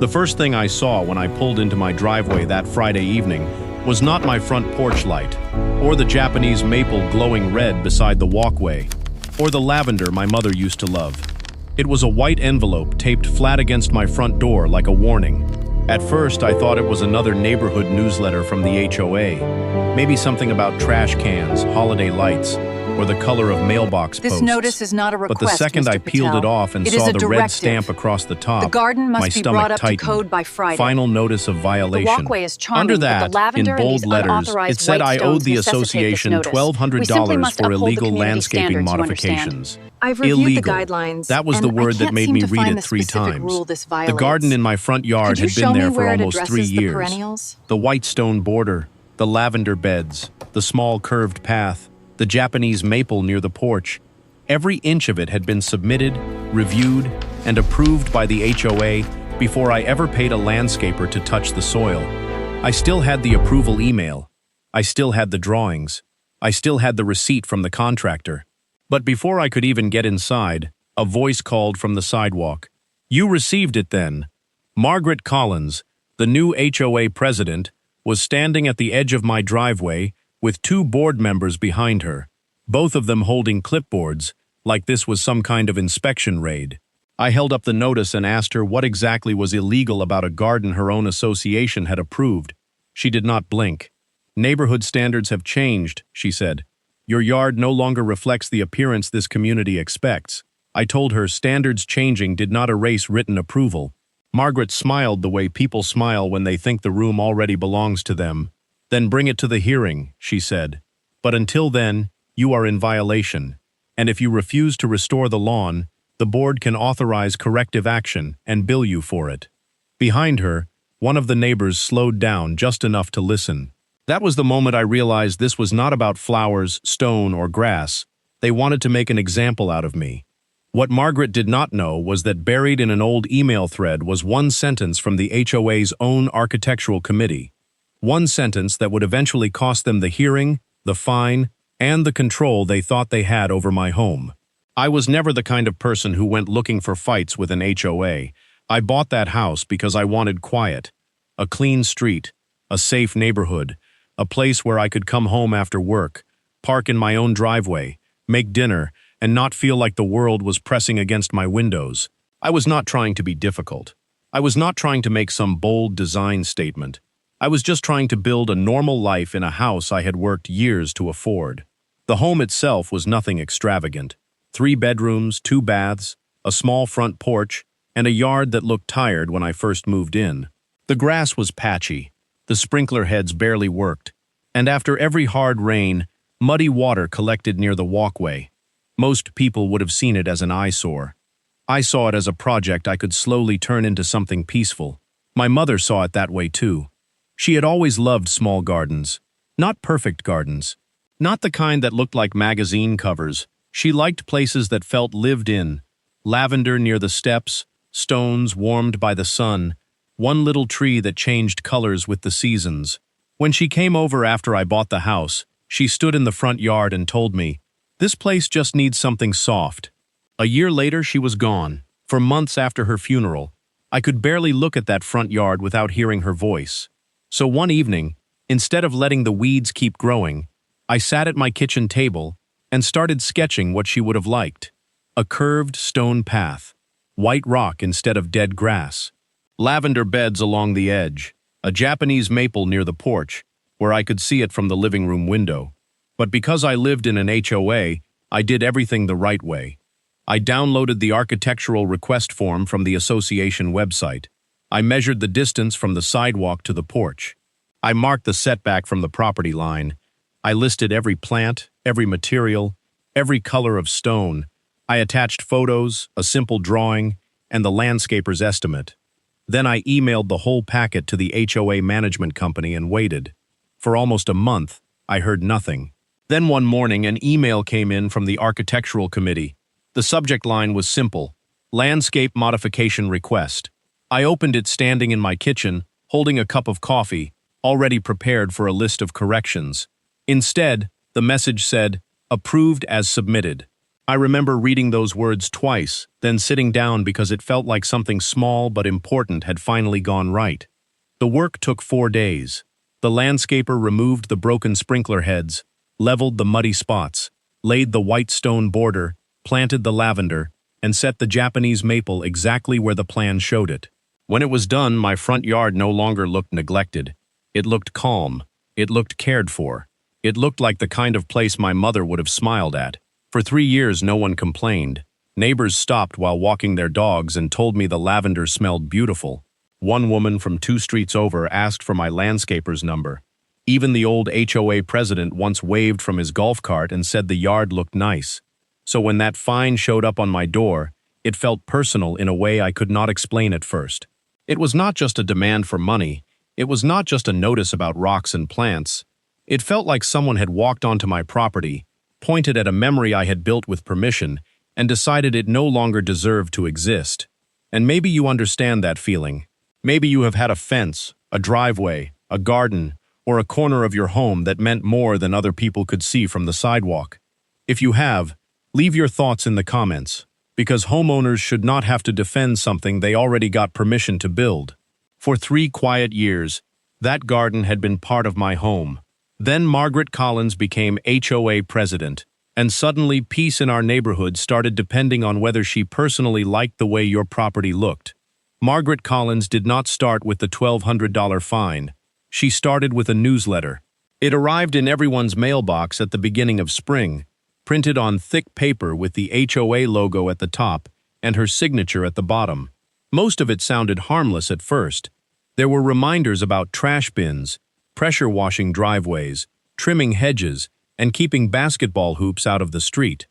The first thing I saw when I pulled into my driveway that Friday evening was not my front porch light, or the Japanese maple glowing red beside the walkway, or the lavender my mother used to love. It was a white envelope taped flat against my front door like a warning. At first, I thought it was another neighborhood newsletter from the HOA. Maybe something about trash cans, holiday lights, or the color of mailbox posts. This notice is not a request, But the second Mr. I peeled Patel. it off and It is saw a the red directive. stamp across the top, The garden must my be stomach brought up to tightened. code by Friday. Final notice of violation. The walkway is charming, Under but that, the lavender in and bold these letters, unauthorized it said white I stones owed the necessitate this association notice. We simply $1,200 must for uphold the illegal community landscaping standards, you understand. modifications. I've reviewed Illegal. the guidelines, That was and the word I that can't made seem me to read find it the 3 specific times. rule this The violates. garden in my front yard Could you had show been me there for where it almost 3 addresses the years. perennials? The white stone border, the lavender beds, the small curved path, the Japanese maple near the porch. Every inch of it had been submitted, reviewed, and approved by the HOA before I ever paid a landscaper to touch the soil. I still had the approval email. I still had the drawings. I still had the receipt from the contractor. But before I could even get inside, a voice called from the sidewalk. "You received it then." Margaret Collins, the new HOA president, was standing at the edge of my driveway with 2 board members behind her, both of them holding clipboards, like this was some kind of inspection raid. I held up the notice and asked her what exactly was illegal about a garden her own association had approved. She did not blink. "Neighborhood standards have changed," she said. "Your yard no longer reflects the appearance this community expects." I told her standards changing did not erase written approval. Margaret smiled the way people smile when they think the room already belongs to them. "Then bring it to the hearing," she said. "But until then, you are in violation. And if you refuse to restore the lawn, the board can authorize corrective action and bill you for it." Behind her, one of the neighbors slowed down just enough to listen. That was the moment I realized this was not about flowers, stone, or grass. They wanted to make an example out of me. What Margaret did not know was that buried in an old email thread was one sentence from the HOA's own architectural committee. One sentence that would eventually cost them the hearing, the fine, and the control they thought they had over my home. I was never the kind of person who went looking for fights with an HOA. I bought that house because I wanted quiet. A clean street, a safe neighborhood, a place where I could come home after work, park in my own driveway, make dinner, and not feel like the world was pressing against my windows. I was not trying to be difficult. I was not trying to make some bold design statement. I was just trying to build a normal life in a house I had worked years to afford. The home itself was nothing extravagant. 3 bedrooms, 2 baths, a small front porch, and a yard that looked tired when I first moved in. The grass was patchy. The sprinkler heads barely worked. And after every hard rain, muddy water collected near the walkway. Most people would have seen it as an eyesore. I saw it as a project I could slowly turn into something peaceful. My mother saw it that way too. She had always loved small gardens. Not perfect gardens. Not the kind that looked like magazine covers. She liked places that felt lived in. Lavender near the steps, stones warmed by the sun, one little tree that changed colors with the seasons. When she came over after I bought the house, she stood in the front yard and told me, "This place just needs something soft." A year later, she was gone. For months after her funeral, I could barely look at that front yard without hearing her voice. So one evening, instead of letting the weeds keep growing, I sat at my kitchen table and started sketching what she would have liked. A curved stone path, white rock instead of dead grass, lavender beds along the edge, a Japanese maple near the porch, where I could see it from the living room window. But because I lived in an HOA, I did everything the right way. I downloaded the architectural request form from the association website. I measured the distance from the sidewalk to the porch. I marked the setback from the property line. I listed every plant, every material, every color of stone. I attached photos, a simple drawing, and the landscaper's estimate. Then I emailed the whole packet to the HOA management company and waited. For almost a month, I heard nothing. Then one morning, an email came in from the architectural committee. The subject line was simple: landscape modification request. I opened it standing in my kitchen, holding a cup of coffee, already prepared for a list of corrections. Instead, the message said, "Approved as submitted." I remember reading those words twice, then sitting down because it felt like something small but important had finally gone right. The work took 4 days. The landscaper removed the broken sprinkler heads, leveled the muddy spots, laid the white stone border, planted the lavender, and set the Japanese maple exactly where the plan showed it. When it was done, my front yard no longer looked neglected. It looked calm. It looked cared for. It looked like the kind of place my mother would have smiled at. For 3 years, no one complained. Neighbors stopped while walking their dogs and told me the lavender smelled beautiful. One woman from 2 streets over asked for my landscaper's number. Even the old HOA president once waved from his golf cart and said the yard looked nice. So when that fine showed up on my door, it felt personal in a way I could not explain at first. It was not just a demand for money. It was not just a notice about rocks and plants. It felt like someone had walked onto my property, pointed at a memory I had built with permission, and decided it no longer deserved to exist. And maybe you understand that feeling. Maybe you have had a fence, a driveway, a garden, or a corner of your home that meant more than other people could see from the sidewalk. If you have, leave your thoughts in the comments, because homeowners should not have to defend something they already got permission to build. For 3 quiet years, that garden had been part of my home. Then Margaret Collins became HOA president, and suddenly peace in our neighborhood started depending on whether she personally liked the way your property looked. Margaret Collins did not start with the $1,200 fine. She started with a newsletter. It arrived in everyone's mailbox at the beginning of spring, printed on thick paper with the HOA logo at the top and her signature at the bottom. Most of it sounded harmless at first. There were reminders about trash bins, pressure washing driveways, trimming hedges, and keeping basketball hoops out of the street.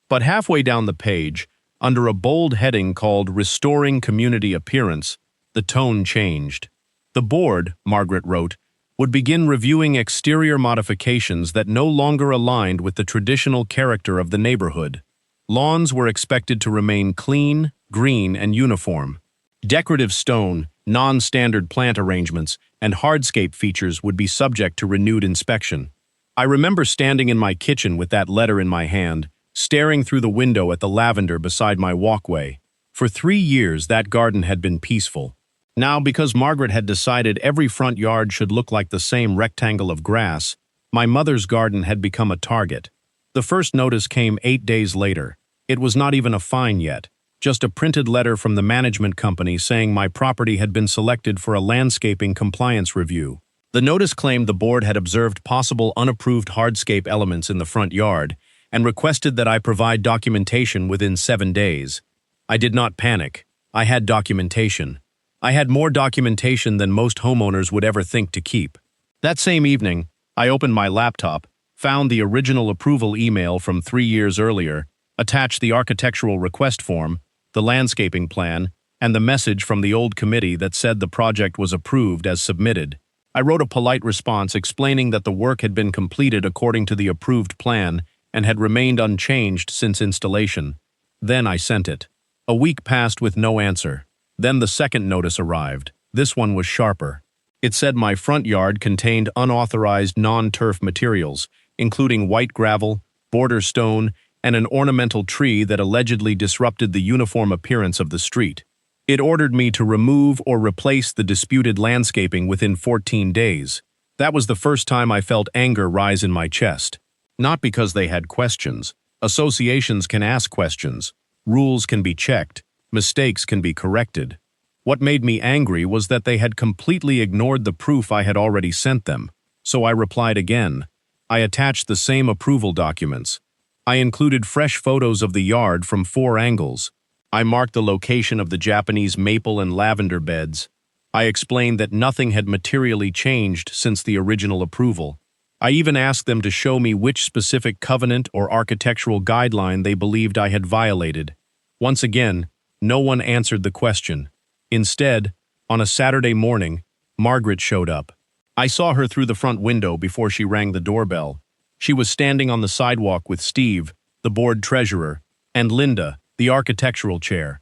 But halfway down the page, under a bold heading called Restoring Community Appearance, the tone changed. The board, Margaret wrote, would begin reviewing exterior modifications that no longer aligned with the traditional character of the neighborhood. Lawns were expected to remain clean, green, and uniform. Decorative stone, non-standard plant arrangements, and hardscape features would be subject to renewed inspection. I remember standing in my kitchen with that letter in my hand, staring through the window at the lavender beside my walkway. For 3 years, that garden had been peaceful. Now, because Margaret had decided every front yard should look like the same rectangle of grass, my mother's garden had become a target. The first notice came 8 days later. It was not even a fine yet, just a printed letter from the management company saying my property had been selected for a landscaping compliance review. The notice claimed the board had observed possible unapproved hardscape elements in the front yard and requested that I provide documentation within 7 days. I did not panic. I had documentation. I had more documentation than most homeowners would ever think to keep. That same evening, I opened my laptop, found the original approval email from 3 years earlier, attached the architectural request form, the landscaping plan, and the message from the old committee that said the project was approved as submitted. I wrote a polite response explaining that the work had been completed according to the approved plan and had remained unchanged since installation. Then I sent it. A week passed with no answer. Then the second notice arrived. This one was sharper. It said my front yard contained unauthorized non-turf materials, including white gravel, border stone, and an ornamental tree that allegedly disrupted the uniform appearance of the street. It ordered me to remove or replace the disputed landscaping within 14 days. That was the first time I felt anger rise in my chest. Not because they had questions. Associations can ask questions. Rules can be checked. Mistakes can be corrected. What made me angry was that they had completely ignored the proof I had already sent them. So I replied again. I attached the same approval documents. I included fresh photos of the yard from 4 angles. I marked the location of the Japanese maple and lavender beds. I explained that nothing had materially changed since the original approval. I even asked them to show me which specific covenant or architectural guideline they believed I had violated. Once again, no one answered the question. Instead, on a Saturday morning, Margaret showed up. I saw her through the front window before she rang the doorbell. She was standing on the sidewalk with Steve, the board treasurer, and Linda, the architectural chair.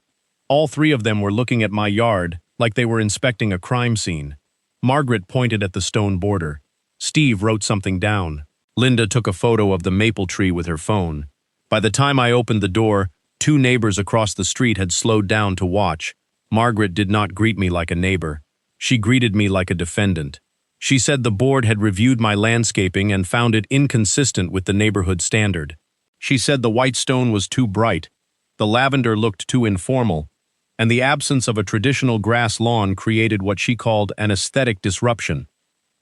All 3 of them were looking at my yard like they were inspecting a crime scene. Margaret pointed at the stone border. Steve wrote something down. Linda took a photo of the maple tree with her phone. By the time I opened the door, two neighbors across the street had slowed down to watch. Margaret did not greet me like a neighbor. She greeted me like a defendant. She said the board had reviewed my landscaping and found it inconsistent with the neighborhood standard. She said the white stone was too bright, the lavender looked too informal, and the absence of a traditional grass lawn created what she called an aesthetic disruption.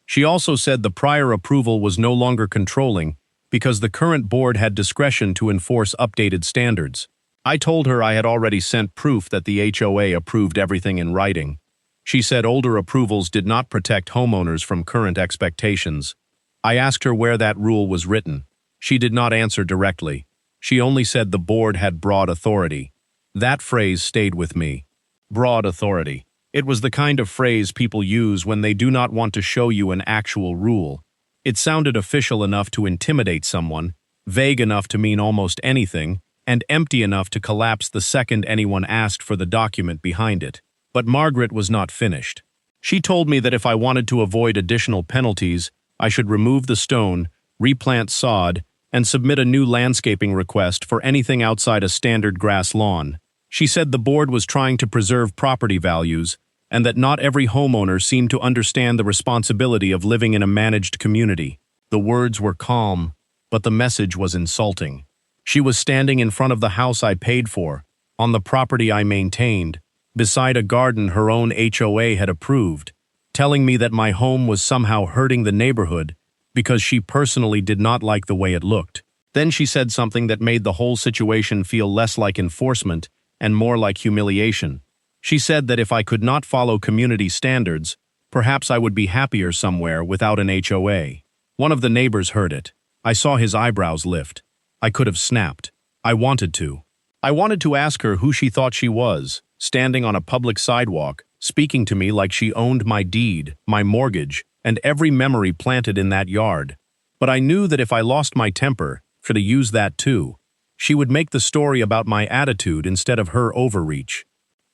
She also said the prior approval was no longer controlling because the current board had discretion to enforce updated standards. I told her I had already sent proof that the HOA approved everything in writing. She said older approvals did not protect homeowners from current expectations. I asked her where that rule was written. She did not answer directly. She only said the board had broad authority. That phrase stayed with me. Broad authority. It was the kind of phrase people use when they do not want to show you an actual rule. It sounded official enough to intimidate someone, vague enough to mean almost anything, and empty enough to collapse the second anyone asked for the document behind it. But Margaret was not finished. She told me that if I wanted to avoid additional penalties, I should remove the stone, replant sod, and submit a new landscaping request for anything outside a standard grass lawn. She said the board was trying to preserve property values, and that not every homeowner seemed to understand the responsibility of living in a managed community. The words were calm, but the message was insulting. She was standing in front of the house I paid for, on the property I maintained, beside a garden her own HOA had approved, telling me that my home was somehow hurting the neighborhood because she personally did not like the way it looked. Then she said something that made the whole situation feel less like enforcement and more like humiliation. She said that if I could not follow community standards, perhaps I would be happier somewhere without an HOA. One of the neighbors heard it. I saw his eyebrows lift. I could have snapped. I wanted to. I wanted to ask her who she thought she was, standing on a public sidewalk, speaking to me like she owned my deed, my mortgage, and every memory planted in that yard. But I knew that if I lost my temper, for to use that too, she would make the story about my attitude instead of her overreach.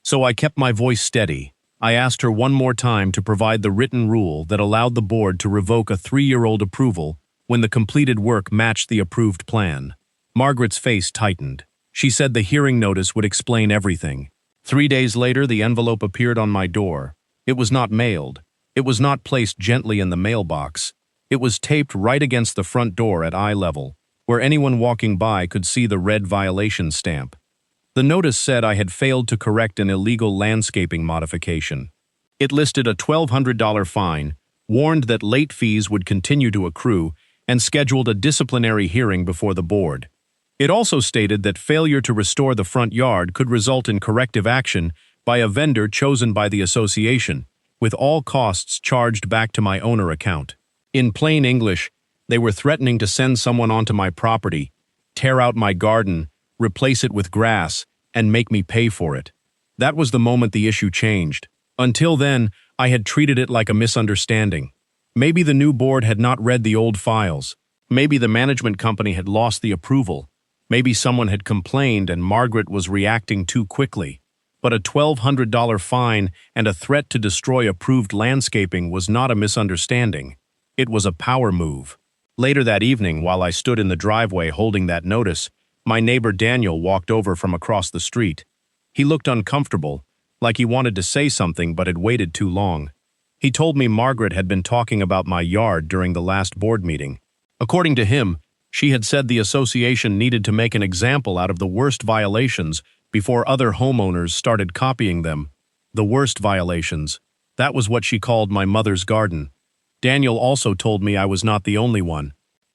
So I kept my voice steady. I asked her one more time to provide the written rule that allowed the board to revoke a 3-year-old approval when the completed work matched the approved plan. Margaret's face tightened. She said the hearing notice would explain everything. 3 days later, the envelope appeared on my door. It was not mailed. It was not placed gently in the mailbox. It was taped right against the front door at eye level, where anyone walking by could see the red violation stamp. The notice said I had failed to correct an illegal landscaping modification. It listed a $1,200 fine, warned that late fees would continue to accrue, and scheduled a disciplinary hearing before the board. It also stated that failure to restore the front yard could result in corrective action by a vendor chosen by the association, with all costs charged back to my owner account. In plain English, they were threatening to send someone onto my property, tear out my garden, replace it with grass, and make me pay for it. That was the moment the issue changed. Until then, I had treated it like a misunderstanding. Maybe the new board had not read the old files. Maybe the management company had lost the approval. Maybe someone had complained and Margaret was reacting too quickly. But a $1,200 fine and a threat to destroy approved landscaping was not a misunderstanding. It was a power move. Later that evening, while I stood in the driveway holding that notice, my neighbor Daniel walked over from across the street. He looked uncomfortable, like he wanted to say something but had waited too long. He told me Margaret had been talking about my yard during the last board meeting. According to him, she had said the association needed to make an example out of the worst violations before other homeowners started copying them. The worst violations. That was what she called my mother's garden. Daniel also told me I was not the only one.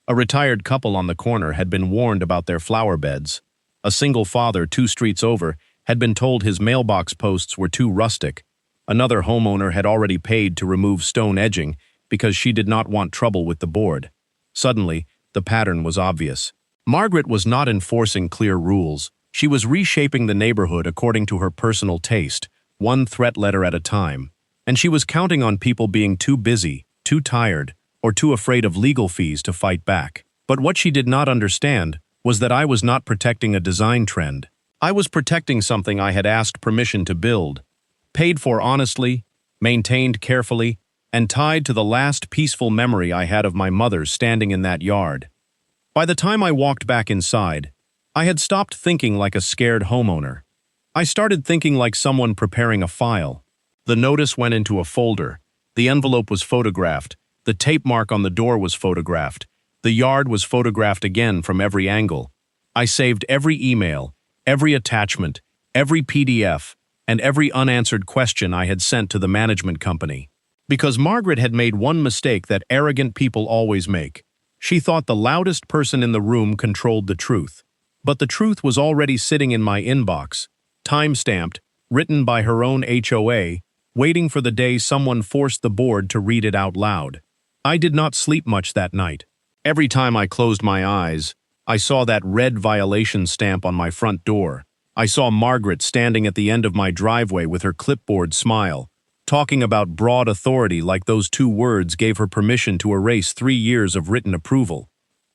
A retired couple on the corner had been warned about their flower beds. A single father 2 streets over had been told his mailbox posts were too rustic. Another homeowner had already paid to remove stone edging because she did not want trouble with the board. Suddenly, the pattern was obvious. Margaret was not enforcing clear rules. She was reshaping the neighborhood according to her personal taste, one threat letter at a time. And she was counting on people being too busy, too tired, or too afraid of legal fees to fight back. But what she did not understand was that I was not protecting a design trend. I was protecting something I had asked permission to build, paid for honestly, maintained carefully, and tied to the last peaceful memory I had of my mother standing in that yard. By the time I walked back inside, I had stopped thinking like a scared homeowner. I started thinking like someone preparing a file. The notice went into a folder. The envelope was photographed. The tape mark on the door was photographed. The yard was photographed again from every angle. I saved every email, every attachment, every PDF, and every unanswered question I had sent to the management company. Because Margaret had made one mistake that arrogant people always make. She thought the loudest person in the room controlled the truth. But the truth was already sitting in my inbox, time-stamped, written by her own HOA, waiting for the day someone forced the board to read it out loud. I did not sleep much that night. Every time I closed my eyes, I saw that red violation stamp on my front door. I saw Margaret standing at the end of my driveway with her clipboard smile, talking about broad authority like those two words gave her permission to erase 3 years of written approval.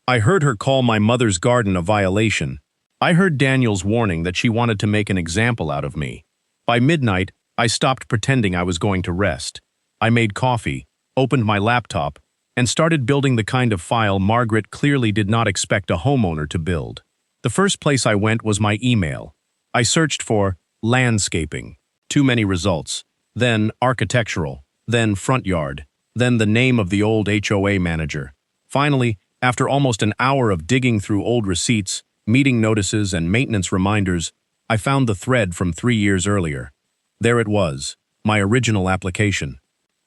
I heard her call my mother's garden a violation. I heard Daniel's warning that she wanted to make an example out of me. By midnight, I stopped pretending I was going to rest. I made coffee, opened my laptop, and started building the kind of file Margaret clearly did not expect a homeowner to build. The first place I went was my email. I searched for landscaping. Too many results. Then architectural. Then front yard. Then the name of the old HOA manager. Finally, after almost an hour of digging through old receipts, meeting notices, and maintenance reminders, I found the thread from 3 years earlier. There it was, my original application.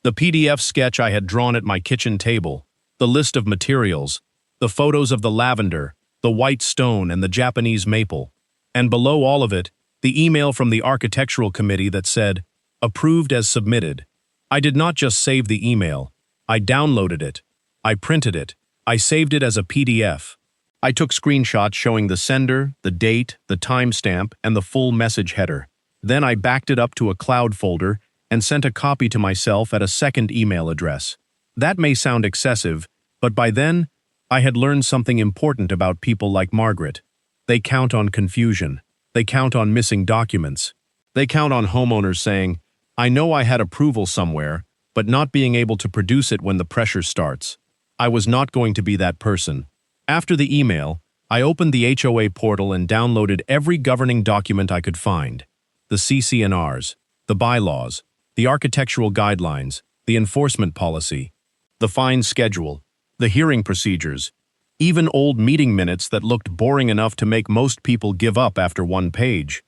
The PDF sketch I had drawn at my kitchen table, the list of materials, the photos of the lavender, the white stone, and the Japanese maple. And below all of it, the email from the architectural committee that said, "Approved as submitted." I did not just save the email. I downloaded it. I printed it. I saved it as a PDF. I took screenshots showing the sender, the date, the timestamp, and the full message header. Then I backed it up to a cloud folder and sent a copy to myself at a second email address. That may sound excessive, but by then, I had learned something important about people like Margaret. They count on confusion. They count on missing documents. They count on homeowners saying, "I know I had approval somewhere, but not being able to produce it when the pressure starts." I was not going to be that person. After the email, I opened the HOA portal and downloaded every governing document I could find. The CC&Rs, the bylaws, the architectural guidelines, the enforcement policy, the fine schedule, the hearing procedures, even old meeting minutes that looked boring enough to make most people give up after one page.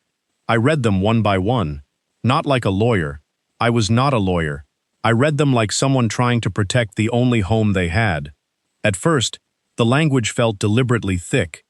I read them one by one. Not like a lawyer. I was not a lawyer. I read them like someone trying to protect the only home they had. At first, the language felt deliberately thick.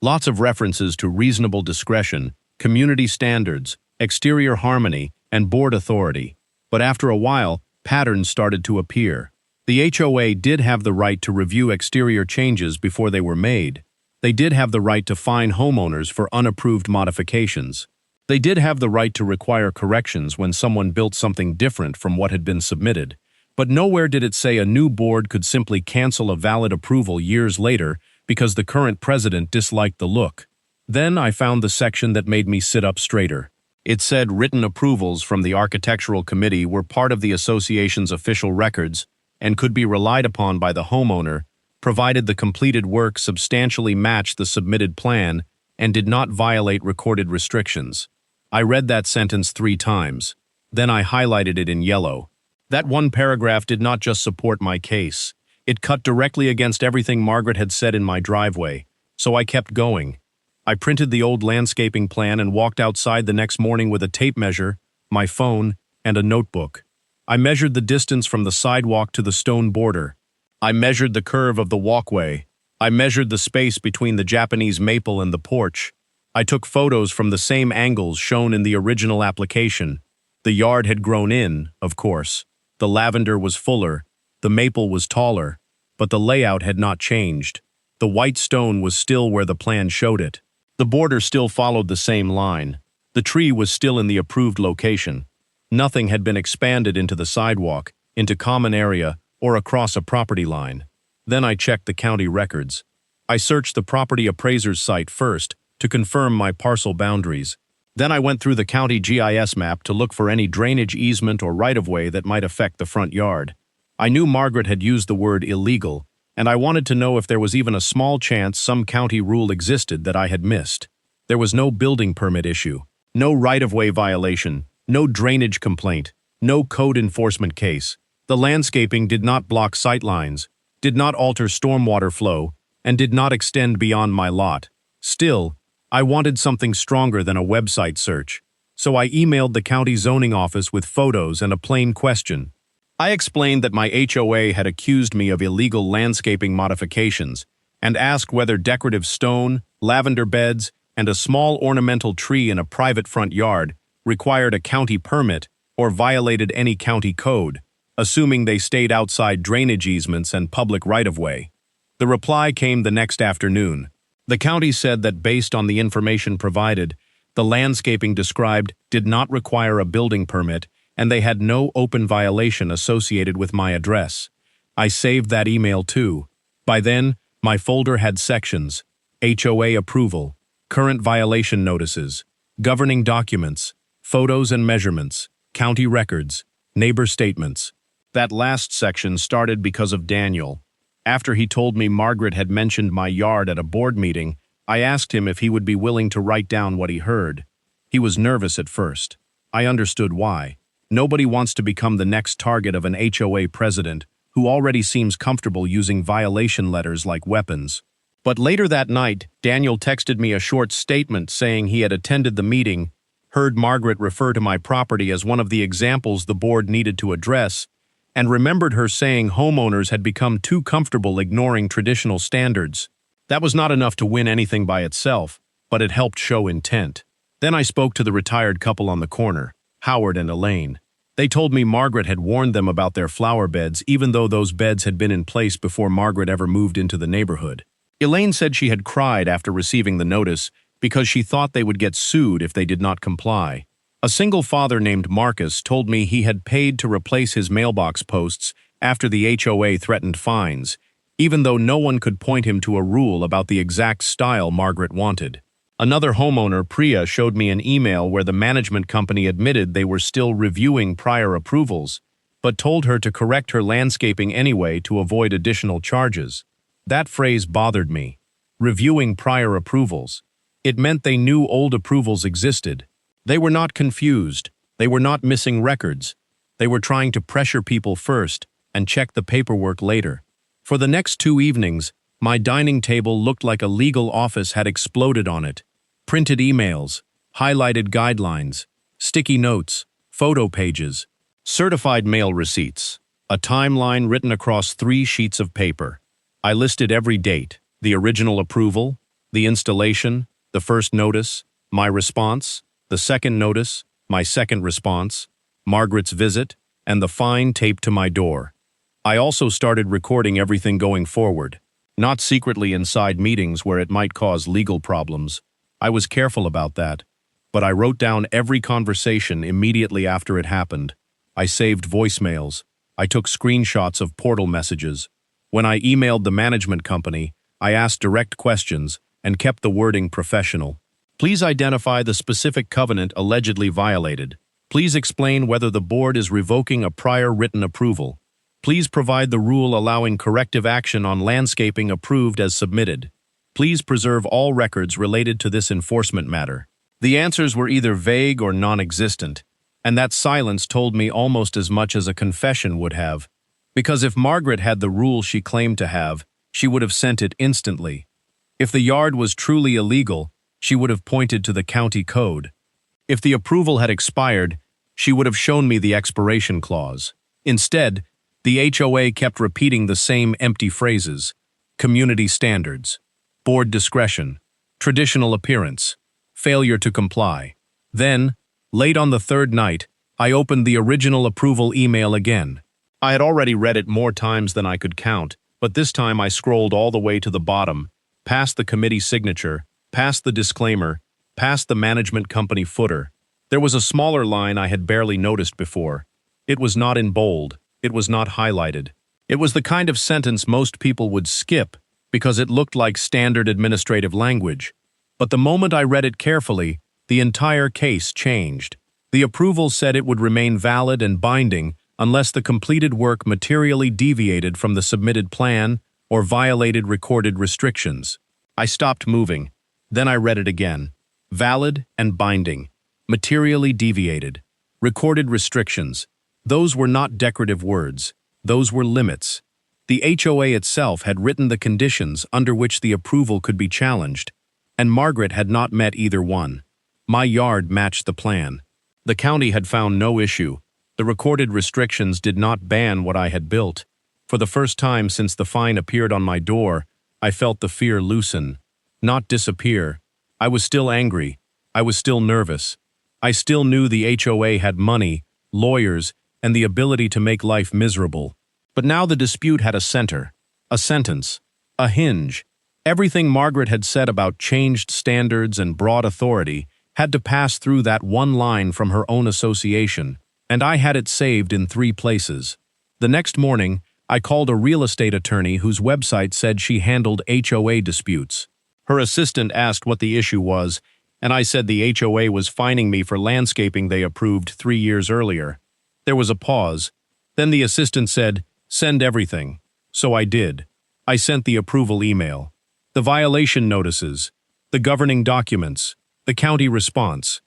Lots of references to reasonable discretion, community standards, exterior harmony, and board authority. But after a while, patterns started to appear. The HOA did have the right to review exterior changes before they were made. They did have the right to fine homeowners for unapproved modifications. They did have the right to require corrections when someone built something different from what had been submitted. But nowhere did it say a new board could simply cancel a valid approval years later because the current president disliked the look. Then I found the section that made me sit up straighter. It said written approvals from the architectural committee were part of the association's official records and could be relied upon by the homeowner, provided the completed work substantially matched the submitted plan and did not violate recorded restrictions. I read that sentence 3 times. Then I highlighted it in yellow. That one paragraph did not just support my case. It cut directly against everything Margaret had said in my driveway, so I kept going. I printed the old landscaping plan and walked outside the next morning with a tape measure, my phone, and a notebook. I measured the distance from the sidewalk to the stone border. I measured the curve of the walkway. I measured the space between the Japanese maple and the porch. I took photos from the same angles shown in the original application. The yard had grown in, of course. The lavender was fuller, the maple was taller, but the layout had not changed. The white stone was still where the plan showed it. The border still followed the same line. The tree was still in the approved location. Nothing had been expanded into the sidewalk, into common area, or across a property line. Then I checked the county records. I searched the property appraiser's site first to confirm my parcel boundaries. Then I went through the county GIS map to look for any drainage easement or right-of-way that might affect the front yard. I knew Margaret had used the word illegal, and I wanted to know if there was even a small chance some county rule existed that I had missed. There was no building permit issue, no right-of-way violation, no drainage complaint, no code enforcement case. The landscaping did not block sightlines, did not alter stormwater flow, and did not extend beyond my lot. Still, I wanted something stronger than a website search, so I emailed the county zoning office with photos and a plain question. I explained that my HOA had accused me of illegal landscaping modifications and asked whether decorative stone, lavender beds, and a small ornamental tree in a private front yard required a county permit or violated any county code, assuming they stayed outside drainage easements and public right-of-way. The reply came the next afternoon. The county said that based on the information provided, the landscaping described did not require a building permit and they had no open violation associated with my address. I saved that email too. By then, my folder had sections: HOA approval, current violation notices, governing documents, photos and measurements, county records, neighbor statements. That last section started because of Daniel. After he told me Margaret had mentioned my yard at a board meeting, I asked him if he would be willing to write down what he heard. He was nervous at first. I understood why. Nobody wants to become the next target of an HOA president who already seems comfortable using violation letters like weapons. But later that night, Daniel texted me a short statement saying he had attended the meeting, heard Margaret refer to my property as one of the examples the board needed to address, and remembered her saying homeowners had become too comfortable ignoring traditional standards. That was not enough to win anything by itself, but it helped show intent. Then I spoke to the retired couple on the corner, Howard and Elaine. They told me Margaret had warned them about their flower beds even though those beds had been in place before Margaret ever moved into the neighborhood. Elaine said she had cried after receiving the notice because she thought they would get sued if they did not comply. A single father named Marcus told me he had paid to replace his mailbox posts after the HOA threatened fines, even though no one could point him to a rule about the exact style Margaret wanted. Another homeowner, Priya, showed me an email where the management company admitted they were still reviewing prior approvals, but told her to correct her landscaping anyway to avoid additional charges. That phrase bothered me. Reviewing prior approvals. It meant they knew old approvals existed. They were not confused. They were not missing records. They were trying to pressure people first and check the paperwork later. For the next 2 evenings, my dining table looked like a legal office had exploded on it. Printed emails, highlighted guidelines, sticky notes, photo pages, certified mail receipts, a timeline written across 3 sheets of paper. I listed every date: the original approval, the installation, the first notice, my response, the second notice, my second response, Margaret's visit, and the fine taped to my door. I also started recording everything going forward, not secretly inside meetings where it might cause legal problems. I was careful about that, but I wrote down every conversation immediately after it happened. I saved voicemails. I took screenshots of portal messages. When I emailed the management company, I asked direct questions and kept the wording professional. Please identify the specific covenant allegedly violated. Please explain whether the board is revoking a prior written approval. Please provide the rule allowing corrective action on landscaping approved as submitted. Please preserve all records related to this enforcement matter. The answers were either vague or non-existent, and that silence told me almost as much as a confession would have. Because if Margaret had the rule she claimed to have, she would have sent it instantly. If the yard was truly illegal, she would have pointed to the county code. If the approval had expired, she would have shown me the expiration clause. Instead, the HOA kept repeating the same empty phrases: community standards, board discretion, traditional appearance, failure to comply. Then, late on the 3rd night, I opened the original approval email again. I had already read it more times than I could count, but this time I scrolled all the way to the bottom, past the committee signature, past the disclaimer, past the management company footer. There was a smaller line I had barely noticed before. It was not in bold. It was not highlighted. It was the kind of sentence most people would skip because it looked like standard administrative language. But the moment I read it carefully, the entire case changed. The approval said it would remain valid and binding unless the completed work materially deviated from the submitted plan or violated recorded restrictions. I stopped moving. Then I read it again. Valid and binding. Materially deviated. Recorded restrictions. Those were not decorative words. Those were limits. The HOA itself had written the conditions under which the approval could be challenged, and Margaret had not met either one. My yard matched the plan. The county had found no issue. The recorded restrictions did not ban what I had built. For the first time since the fine appeared on my door, I felt the fear loosen, not disappear. I was still angry. I was still nervous. I still knew the HOA had money, lawyers, and the ability to make life miserable. But now the dispute had a center, a sentence, a hinge. Everything Margaret had said about changed standards and broad authority had to pass through that one line from her own association, and I had it saved in 3 places. The next morning, I called a real estate attorney whose website said she handled HOA disputes. Her assistant asked what the issue was, and I said the HOA was fining me for landscaping they approved 3 years earlier. There was a pause. Then the assistant said, "Send everything." So I did. I sent the approval email, the violation notices, the governing documents, the county response,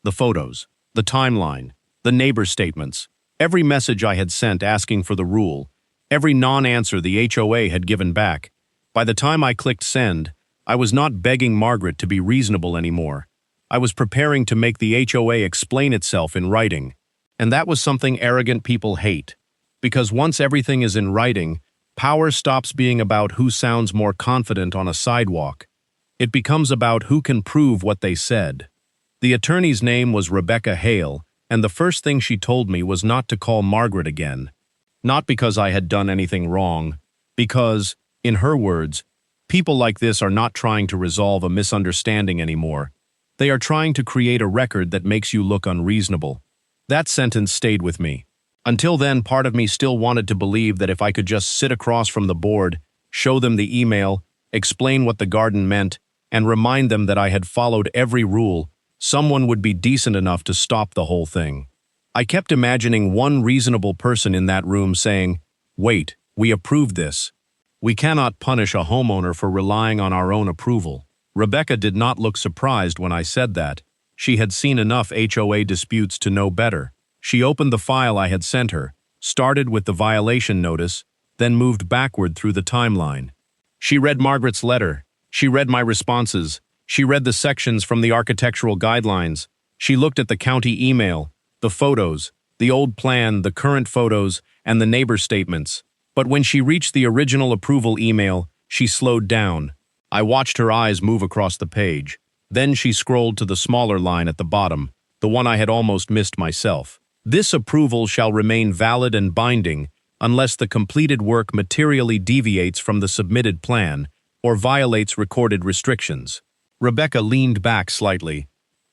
the photos, the timeline, the neighbor statements, every message I had sent asking for the rule, every non-answer the HOA had given back. By the time I clicked send, I was not begging Margaret to be reasonable anymore. I was preparing to make the HOA explain itself in writing. And that was something arrogant people hate. Because once everything is in writing, power stops being about who sounds more confident on a sidewalk. It becomes about who can prove what they said. The attorney's name was Rebecca Hale, and the first thing she told me was not to call Margaret again. Not because I had done anything wrong, because, in her words, people like this are not trying to resolve a misunderstanding anymore. They are trying to create a record that makes you look unreasonable. That sentence stayed with me. Until then, part of me still wanted to believe that if I could just sit across from the board, show them the email, explain what the garden meant, and remind them that I had followed every rule, someone would be decent enough to stop the whole thing. I kept imagining one reasonable person in that room saying, "Wait, we approved this. We cannot punish a homeowner for relying on our own approval." Rebecca did not look surprised when I said that. She had seen enough HOA disputes to know better. She opened the file I had sent her, started with the violation notice, then moved backward through the timeline. She read Margaret's letter. She read my responses. She read the sections from the architectural guidelines. She looked at the county email, the photos, the old plan, the current photos, and the neighbor statements. But when she reached the original approval email, she slowed down. I watched her eyes move across the page. Then she scrolled to the smaller line at the bottom, the one I had almost missed myself. This approval shall remain valid and binding unless the completed work materially deviates from the submitted plan or violates recorded restrictions. Rebecca leaned back slightly.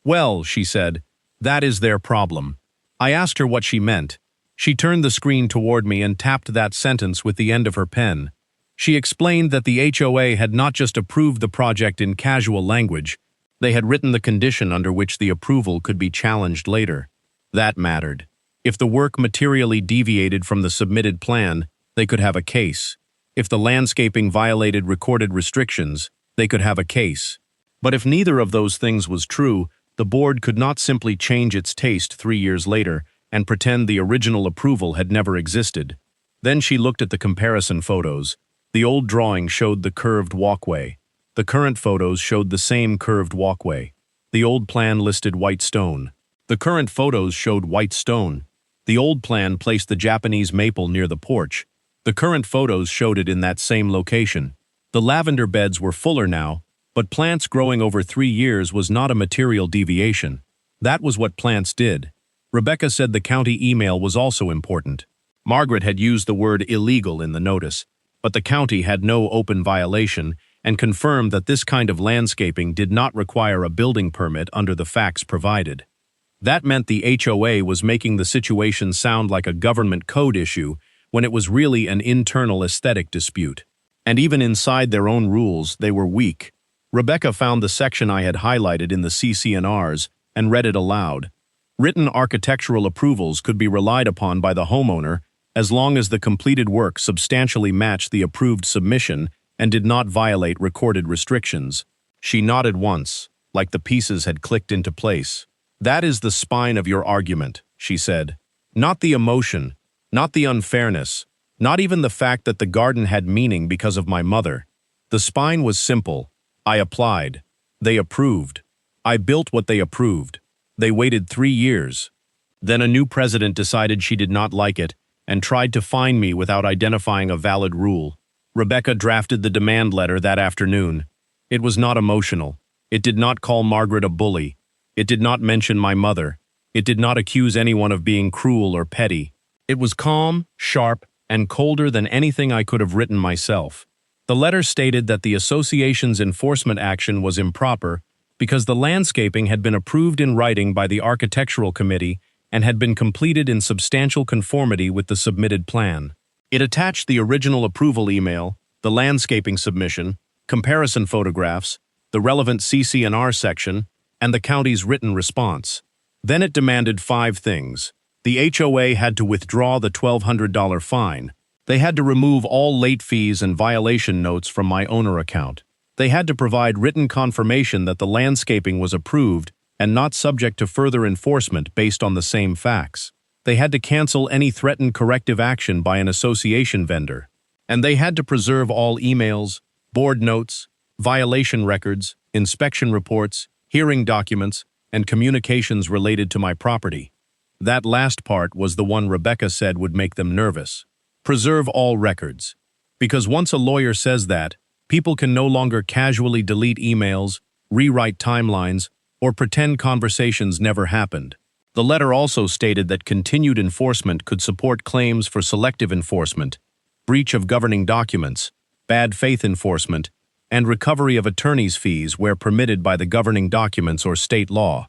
"Well," she said, "that is their problem." I asked her what she meant. She turned the screen toward me and tapped that sentence with the end of her pen. She explained that the HOA had not just approved the project in casual language, they had written the condition under which the approval could be challenged later. That mattered. If the work materially deviated from the submitted plan, they could have a case. If the landscaping violated recorded restrictions, they could have a case. But if neither of those things was true, the board could not simply change its taste 3 years later and pretend the original approval had never existed. Then she looked at the comparison photos. The old drawing showed the curved walkway. The current photos showed the same curved walkway. The old plan listed white stone. The current photos showed white stone. The old plan placed the Japanese maple near the porch. The current photos showed it in that same location. The lavender beds were fuller now, but plants growing over 3 years was not a material deviation. That was what plants did. Rebecca said the county email was also important. Margaret had used the word illegal in the notice, but the county had no open violation and confirmed that this kind of landscaping did not require a building permit under the facts provided. That meant the HOA was making the situation sound like a government code issue when it was really an internal aesthetic dispute. And even inside their own rules, they were weak. Rebecca found the section I had highlighted in the CC&Rs and read it aloud. Written architectural approvals could be relied upon by the homeowner as long as the completed work substantially matched the approved submission and did not violate recorded restrictions. She nodded once, like the pieces had clicked into place. "That is the spine of your argument," she said. "Not the emotion, not the unfairness, not even the fact that the garden had meaning because of my mother. The spine was simple. I applied. They approved. I built what they approved. They waited 3 years. Then a new president decided she did not like it and tried to fine me without identifying a valid rule. Rebecca drafted the demand letter that afternoon. It was not emotional. It did not call Margaret a bully. It did not mention my mother. It did not accuse anyone of being cruel or petty. It was calm, sharp, and colder than anything I could have written myself. The letter stated that the association's enforcement action was improper because the landscaping had been approved in writing by the architectural committee and had been completed in substantial conformity with the submitted plan. It attached the original approval email, the landscaping submission, comparison photographs, the relevant CC&R section, and the county's written response. Then it demanded 5 things. The HOA had to withdraw the $1,200 fine. They had to remove all late fees and violation notes from my owner account. They had to provide written confirmation that the landscaping was approved and not subject to further enforcement based on the same facts. They had to cancel any threatened corrective action by an association vendor. And they had to preserve all emails, board notes, violation records, inspection reports, hearing documents, and communications related to my property. That last part was the one Rebecca said would make them nervous. Preserve all records. Because once a lawyer says that, people can no longer casually delete emails, rewrite timelines, or pretend conversations never happened. The letter also stated that continued enforcement could support claims for selective enforcement, breach of governing documents, bad faith enforcement, and recovery of attorney's fees where permitted by the governing documents or state law.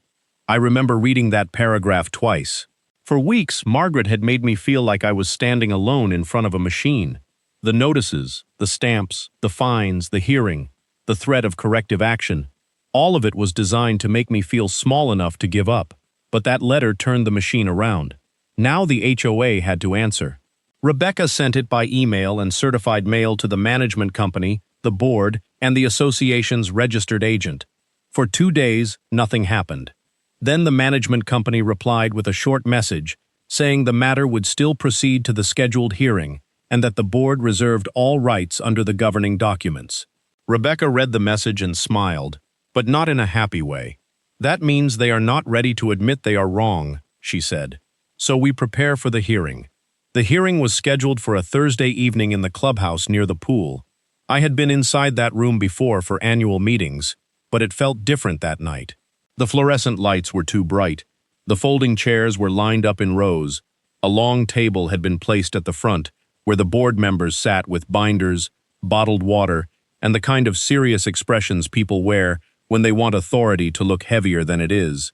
I remember reading that paragraph twice. For weeks, Margaret had made me feel like I was standing alone in front of a machine. The notices, the stamps, the fines, the hearing, the threat of corrective action, all of it was designed to make me feel small enough to give up. But that letter turned the machine around. Now the HOA had to answer. Rebecca sent it by email and certified mail to the management company, the board, and the association's registered agent. For 2 days, nothing happened. Then the management company replied with a short message saying the matter would still proceed to the scheduled hearing and that the board reserved all rights under the governing documents. Rebecca read the message and smiled, but not in a happy way. "That means they are not ready to admit they are wrong," she said. "So we prepare for the hearing." The hearing was scheduled for a Thursday evening in the clubhouse near the pool. I had been inside that room before for annual meetings, but it felt different that night. The fluorescent lights were too bright. The folding chairs were lined up in rows. A long table had been placed at the front, where the board members sat with binders, bottled water, and the kind of serious expressions people wear when they want authority to look heavier than it is.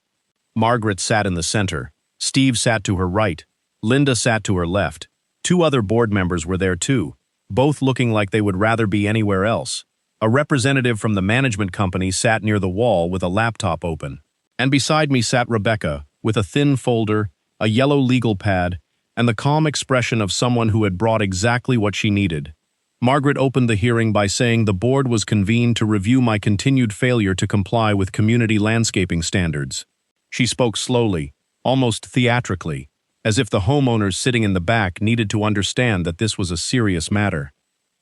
Margaret sat in the center. Steve sat to her right. Linda sat to her left. 2 other board members were there too, both looking like they would rather be anywhere else. A representative from the management company sat near the wall with a laptop open. And beside me sat Rebecca, with a thin folder, a yellow legal pad, and the calm expression of someone who had brought exactly what she needed. Margaret opened the hearing by saying the board was convened to review my continued failure to comply with community landscaping standards. She spoke slowly, almost theatrically, as if the homeowners sitting in the back needed to understand that this was a serious matter.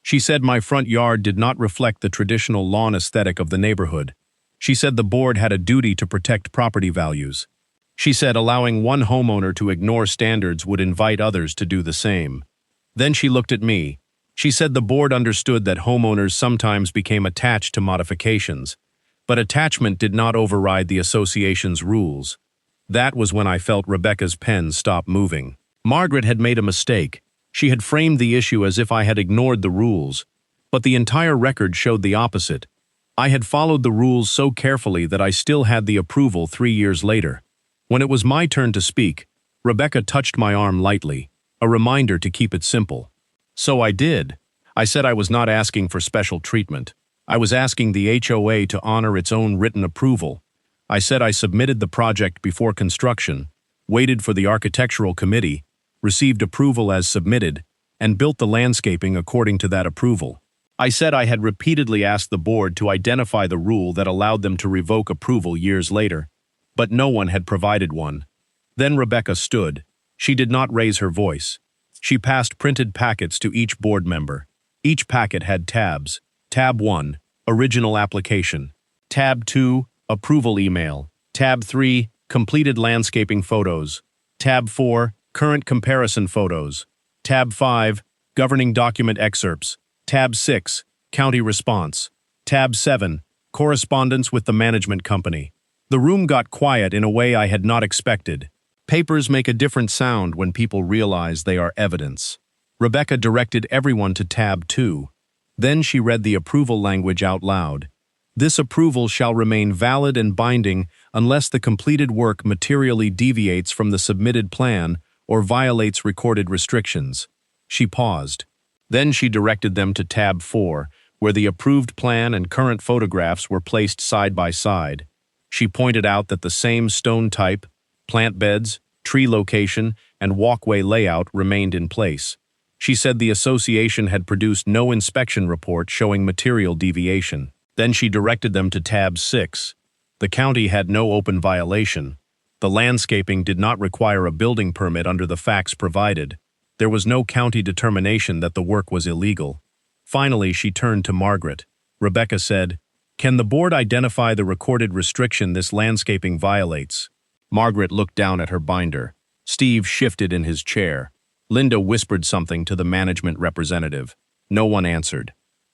She said my front yard did not reflect the traditional lawn aesthetic of the neighborhood. She said the board had a duty to protect property values. She said allowing one homeowner to ignore standards would invite others to do the same. Then she looked at me. She said the board understood that homeowners sometimes became attached to modifications, but attachment did not override the association's rules. That was when I felt Rebecca's pen stop moving. Margaret had made a mistake. She had framed the issue as if I had ignored the rules, but the entire record showed the opposite. I had followed the rules so carefully that I still had the approval 3 years later. When it was my turn to speak, Rebecca touched my arm lightly, a reminder to keep it simple. So I did. I said I was not asking for special treatment. I was asking the HOA to honor its own written approval. I said I submitted the project before construction, waited for the architectural committee, received approval as submitted, and built the landscaping according to that approval. I said I had repeatedly asked the board to identify the rule that allowed them to revoke approval years later, but no one had provided one. Then Rebecca stood. She did not raise her voice. She passed printed packets to each board member. Each packet had tabs. Tab 1, Original Application. Tab 2, Approval Email. Tab 3, Completed Landscaping Photos. Tab 4, Current Comparison Photos. Tab 5, Governing Document Excerpts. Tab 6, County Response. Tab 7, Correspondence with the Management Company. The room got quiet in a way I had not expected. Papers make a different sound when people realize they are evidence. Rebecca directed everyone to Tab 2. Then she read the approval language out loud. This approval shall remain valid and binding unless the completed work materially deviates from the submitted plan or violates recorded restrictions. She paused. Then she directed them to Tab 4, where the approved plan and current photographs were placed side by side. She pointed out that the same stone type, plant beds, tree location, and walkway layout remained in place. She said the association had produced no inspection report showing material deviation. Then she directed them to Tab 6. The county had no open violation. The landscaping did not require a building permit under the facts provided. There was no county determination that the work was illegal. Finally, she turned to Margaret. Rebecca said, "Can the board identify the recorded restriction this landscaping violates?" Margaret looked down at her binder. Steve shifted in his chair. Linda whispered something to the management representative. No one answered.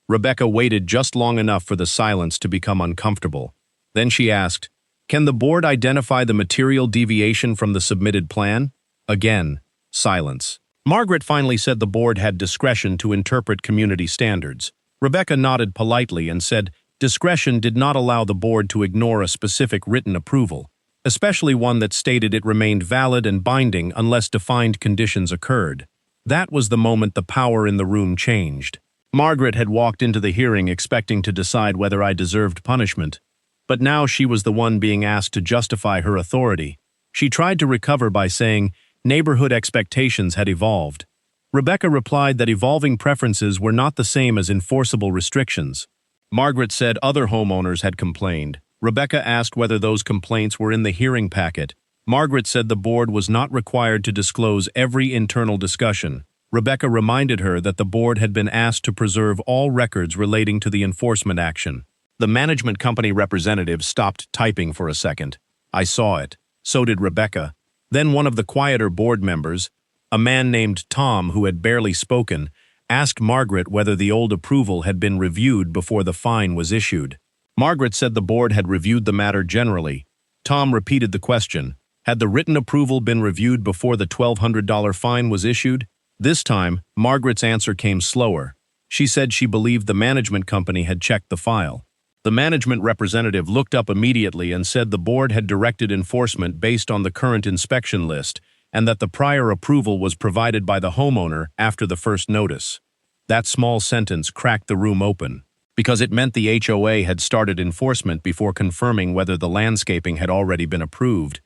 Rebecca waited just long enough for the silence to become uncomfortable. Then she asked, "Can the board identify the material deviation from the submitted plan?" Again, silence. Margaret finally said the board had discretion to interpret community standards. Rebecca nodded politely and said discretion did not allow the board to ignore a specific written approval, especially one that stated it remained valid and binding unless defined conditions occurred. That was the moment the power in the room changed. Margaret had walked into the hearing expecting to decide whether I deserved punishment, but now she was the one being asked to justify her authority. She tried to recover by saying, neighborhood expectations had evolved. Rebecca replied that evolving preferences were not the same as enforceable restrictions. Margaret said other homeowners had complained. Rebecca asked whether those complaints were in the hearing packet. Margaret said the board was not required to disclose every internal discussion. Rebecca reminded her that the board had been asked to preserve all records relating to the enforcement action. The management company representative stopped typing for a second. I saw it. So did Rebecca. Then one of the quieter board members, a man named Tom who had barely spoken, asked Margaret whether the old approval had been reviewed before the fine was issued. Margaret said the board had reviewed the matter generally. Tom repeated the question. Had the written approval been reviewed before the $1,200 fine was issued? This time, Margaret's answer came slower. She said she believed the management company had checked the file. The management representative looked up immediately and said the board had directed enforcement based on the current inspection list and that the prior approval was provided by the homeowner after the first notice. That small sentence cracked the room open, because it meant the HOA had started enforcement before confirming whether the landscaping had already been approved.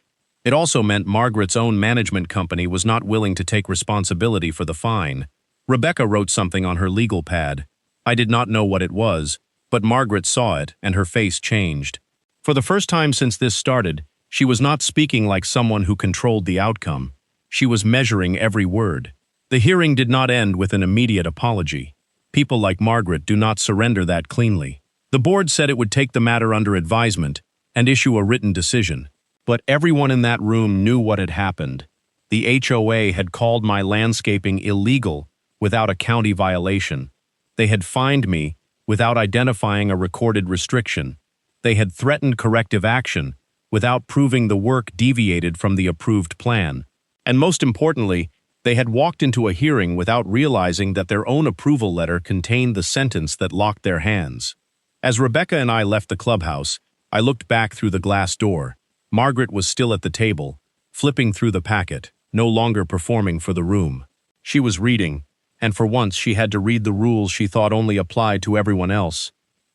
It also meant Margaret's own management company was not willing to take responsibility for the fine. Rebecca wrote something on her legal pad. I did not know what it was, but Margaret saw it and her face changed. For the first time since this started, she was not speaking like someone who controlled the outcome. She was measuring every word. The hearing did not end with an immediate apology. People like Margaret do not surrender that cleanly. The board said it would take the matter under advisement and issue a written decision. But everyone in that room knew what had happened. The HOA had called my landscaping illegal without a county violation. They had fined me without identifying a recorded restriction. They had threatened corrective action without proving the work deviated from the approved plan. And most importantly, they had walked into a hearing without realizing that their own approval letter contained the sentence that locked their hands. As Rebecca and I left the clubhouse, I looked back through the glass door. Margaret was still at the table, flipping through the packet, no longer performing for the room. She was reading, and for once she had to read the rules she thought only applied to everyone else.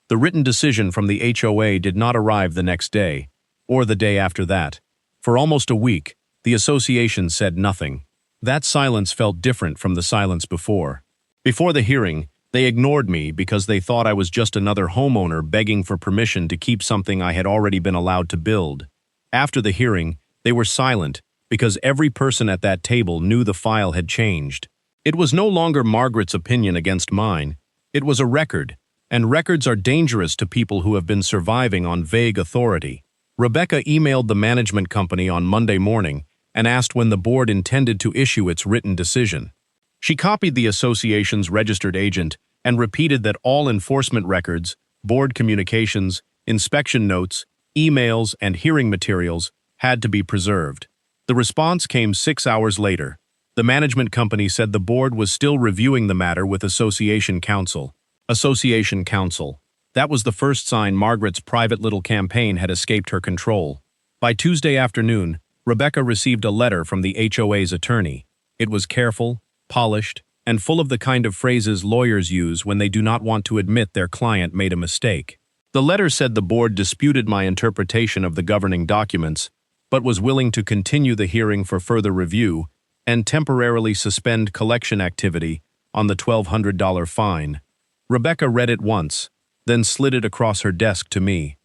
The written decision from the HOA did not arrive the next day, or the day after that. For almost a week, the association said nothing. That silence felt different from the silence before. Before the hearing, they ignored me because they thought I was just another homeowner begging for permission to keep something I had already been allowed to build. After the hearing, they were silent because every person at that table knew the file had changed. It was no longer Margaret's opinion against mine. It was a record, and records are dangerous to people who have been surviving on vague authority. Rebecca emailed the management company on Monday morning and asked when the board intended to issue its written decision. She copied the association's registered agent and repeated that all enforcement records, board communications, inspection notes, emails, and hearing materials had to be preserved. The response came 6 hours later. The management company said the board was still reviewing the matter with Association Counsel. Association Counsel. That was the first sign Margaret's private little campaign had escaped her control. By Tuesday afternoon, Rebecca received a letter from the HOA's attorney. It was careful, polished, and full of the kind of phrases lawyers use when they do not want to admit their client made a mistake. The letter said the board disputed my interpretation of the governing documents, but was willing to continue the hearing for further review and temporarily suspend collection activity on the $1,200 fine. Rebecca read it once, then slid it across her desk to me.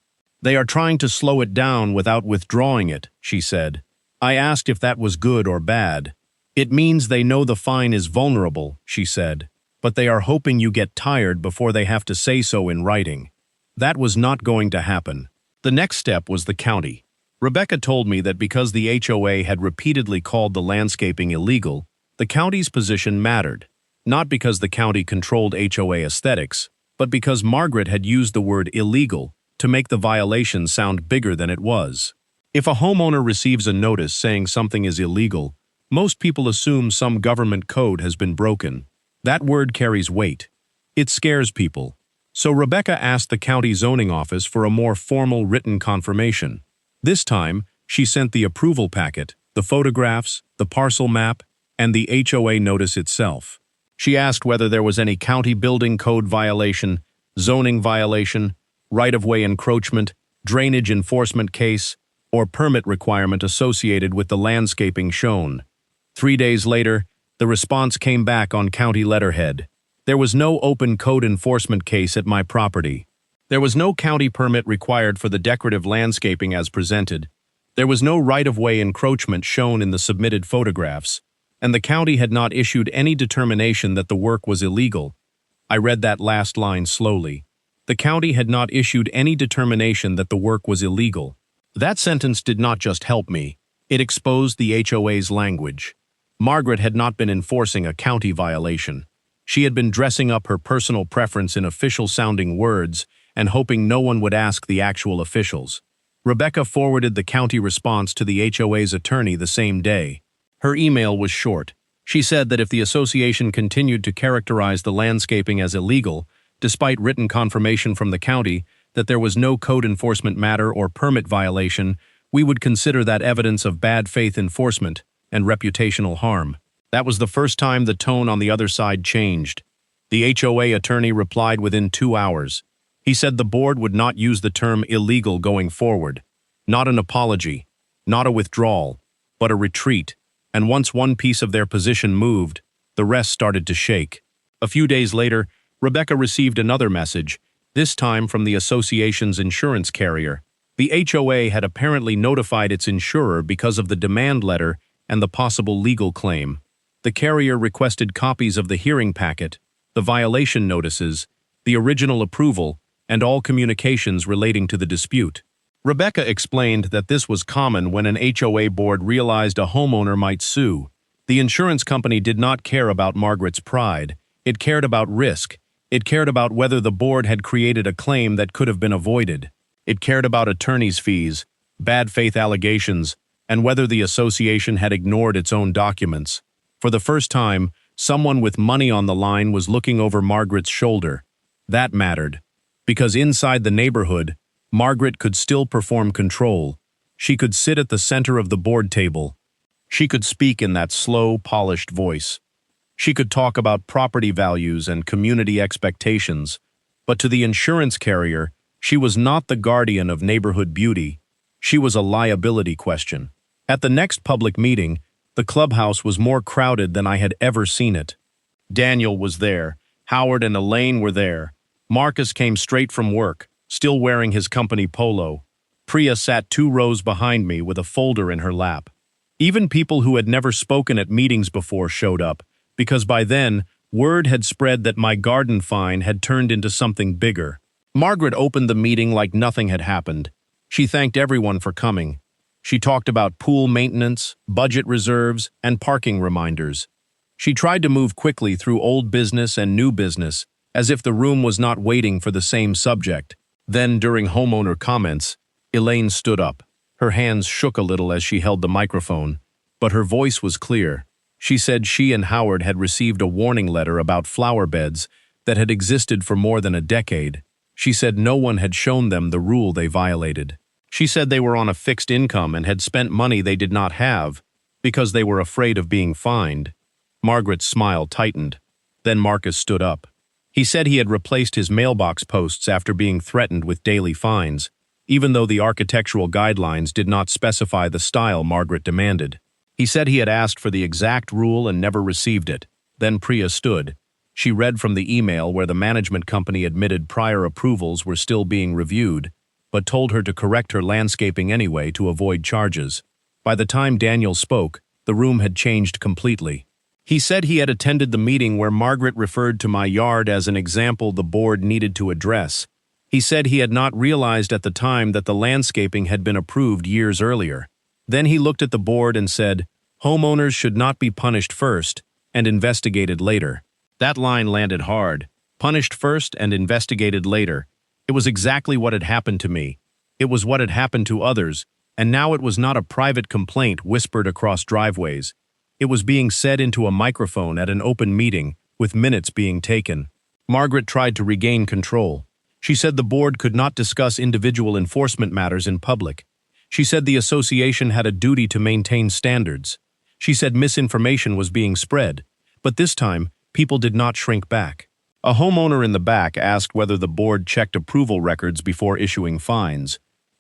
"They are trying to slow it down without withdrawing it," she said. I asked if that was good or bad. "It means they know the fine is vulnerable," she said, "but they are hoping you get tired before they have to say so in writing." That was not going to happen. The next step was the county. Rebecca told me that because the HOA had repeatedly called the landscaping illegal, the county's position mattered, not because the county controlled HOA aesthetics, but because Margaret had used the word illegal to make the violation sound bigger than it was. If a homeowner receives a notice saying something is illegal, most people assume some government code has been broken. That word carries weight. It scares people. So Rebecca asked the county zoning office for a more formal written confirmation. This time, she sent the approval packet, the photographs, the parcel map, and the HOA notice itself. She asked whether there was any county building code violation, zoning violation, right-of-way encroachment, drainage enforcement case, or permit requirement associated with the landscaping shown. 3 days later, the response came back on county letterhead. There was no open code enforcement case at my property. There was no county permit required for the decorative landscaping as presented. There was no right-of-way encroachment shown in the submitted photographs, and the county had not issued any determination that the work was illegal. I read that last line slowly. The county had not issued any determination that the work was illegal. That sentence did not just help me, it exposed the HOA's language. Margaret had not been enforcing a county violation. She had been dressing up her personal preference in official-sounding words and hoping no one would ask the actual officials. Rebecca forwarded the county response to the HOA's attorney the same day. Her email was short. She said that if the association continued to characterize the landscaping as illegal, despite written confirmation from the county that there was no code enforcement matter or permit violation, we would consider that evidence of bad faith enforcement and reputational harm. That was the first time the tone on the other side changed. The HOA attorney replied within 2 hours. He said the board would not use the term illegal going forward. Not an apology, not a withdrawal, but a retreat. And once one piece of their position moved, the rest started to shake. A few days later, Rebecca received another message, this time from the association's insurance carrier. The HOA had apparently notified its insurer because of the demand letter and the possible legal claim. The carrier requested copies of the hearing packet, the violation notices, the original approval, and all communications relating to the dispute. Rebecca explained that this was common when an HOA board realized a homeowner might sue. The insurance company did not care about Margaret's pride. It cared about risk. It cared about whether the board had created a claim that could have been avoided. It cared about attorney's fees, bad faith allegations, and whether the association had ignored its own documents. For the first time, someone with money on the line was looking over Margaret's shoulder. That mattered. Because inside the neighborhood, Margaret could still perform control. She could sit at the center of the board table. She could speak in that slow, polished voice. She could talk about property values and community expectations. But to the insurance carrier, she was not the guardian of neighborhood beauty. She was a liability question. At the next public meeting, The clubhouse was more crowded than I had ever seen it. Daniel was there. Howard and Elaine were there. Marcus came straight from work, still wearing his company polo. Priya sat 2 rows behind me with a folder in her lap. Even people who had never spoken at meetings before showed up, because by then, word had spread that my garden fine had turned into something bigger. Margaret opened the meeting like nothing had happened. She thanked everyone for coming. She talked about pool maintenance, budget reserves, and parking reminders. She tried to move quickly through old business and new business, as if the room was not waiting for the same subject. Then, during homeowner comments, Elaine stood up. Her hands shook a little as she held the microphone, but her voice was clear. She said she and Howard had received a warning letter about flower beds that had existed for more than a decade. She said no one had shown them the rule they violated. She said they were on a fixed income and had spent money they did not have because they were afraid of being fined. Margaret's smile tightened. Then Marcus stood up. He said he had replaced his mailbox posts after being threatened with daily fines, even though the architectural guidelines did not specify the style Margaret demanded. He said he had asked for the exact rule and never received it. Then Priya stood. She read from the email where the management company admitted prior approvals were still being reviewed, but told her to correct her landscaping anyway to avoid charges. By the time Daniel spoke, the room had changed completely. He said he had attended the meeting where Margaret referred to my yard as an example the board needed to address. He said he had not realized at the time that the landscaping had been approved years earlier. Then he looked at the board and said, "Homeowners should not be punished first and investigated later." That line landed hard. Punished first and investigated later. It was exactly what had happened to me. It was what had happened to others, and now it was not a private complaint whispered across driveways. It was being said into a microphone at an open meeting, with minutes being taken. Margaret tried to regain control. She said the board could not discuss individual enforcement matters in public. She said the association had a duty to maintain standards. She said misinformation was being spread, but this time, people did not shrink back. A homeowner in the back asked whether the board checked approval records before issuing fines.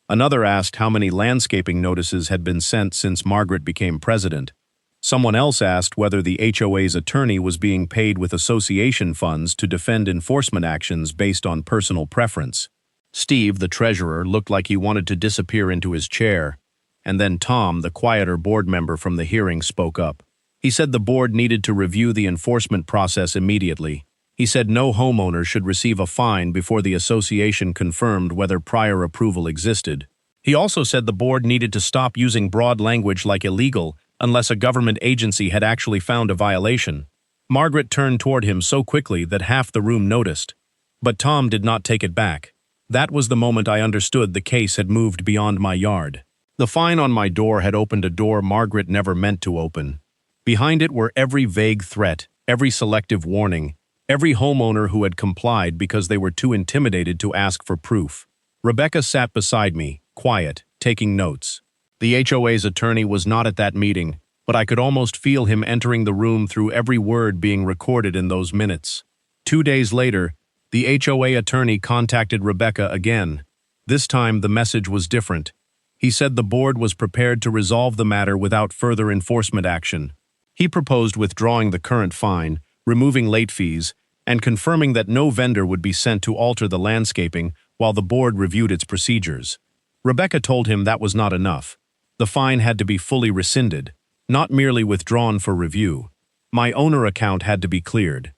Another asked how many landscaping notices had been sent since Margaret became president. Someone else asked whether the HOA's attorney was being paid with association funds to defend enforcement actions based on personal preference. Steve, the treasurer, looked like he wanted to disappear into his chair, and then Tom, the quieter board member from the hearing, spoke up. He said the board needed to review the enforcement process immediately. He said no homeowner should receive a fine before the association confirmed whether prior approval existed. He also said the board needed to stop using broad language like illegal unless a government agency had actually found a violation. Margaret turned toward him so quickly that half the room noticed. But Tom did not take it back. That was the moment I understood the case had moved beyond my yard. The fine on my door had opened a door Margaret never meant to open. Behind it were every vague threat, every selective warning, every homeowner who had complied because they were too intimidated to ask for proof. Rebecca sat beside me, quiet, taking notes. The HOA's attorney was not at that meeting, but I could almost feel him entering the room through every word being recorded in those minutes. 2 days later, the HOA attorney contacted Rebecca again. This time, the message was different. He said the board was prepared to resolve the matter without further enforcement action. He proposed withdrawing the current fine, removing late fees, and confirming that no vendor would be sent to alter the landscaping while the board reviewed its procedures. Rebecca told him that was not enough. The fine had to be fully rescinded, not merely withdrawn for review. My owner account had to be cleared.